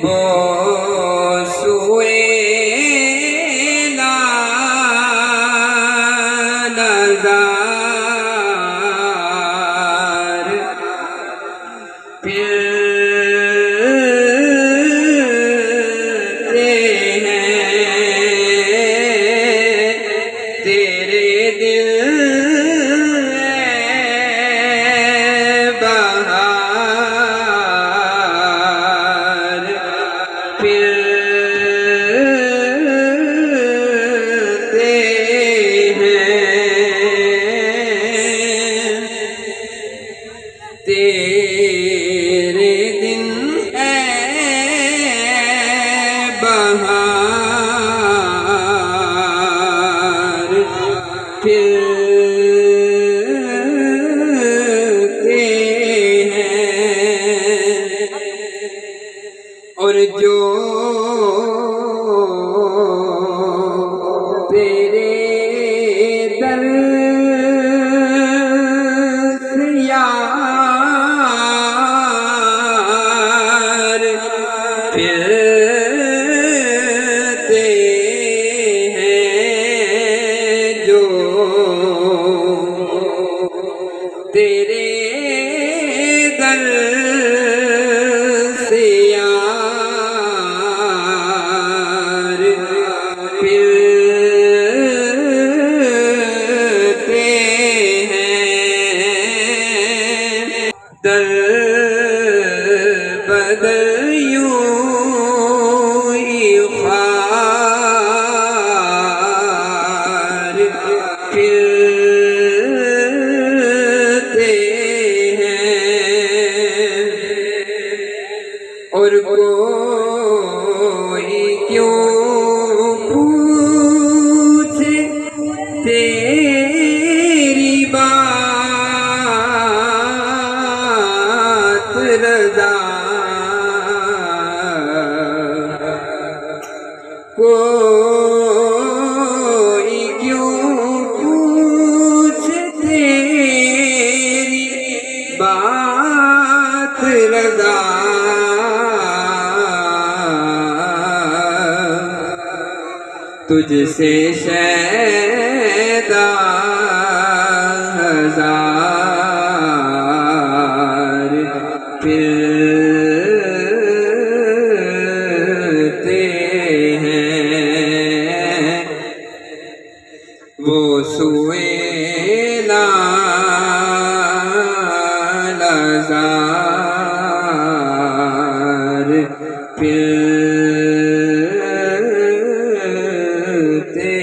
ओ सुए ला नज़ार फिरते हैं तेरे दिल बहार फिरते हैं तेरे दिन बहार फिरते हैं और जो तेरे दर से यार फिरते हैं जो तेरे दर से यार फिरते हैं दर बदर यूं ही ख्वार फिरते हैं और कोई क्यों पूछे तेरी बात रज़ा कोई क्यों पूछे तेरी बात रज़ा तुझसे शैदा हजार फिरते हैं वो सुएला नज़ार फिरते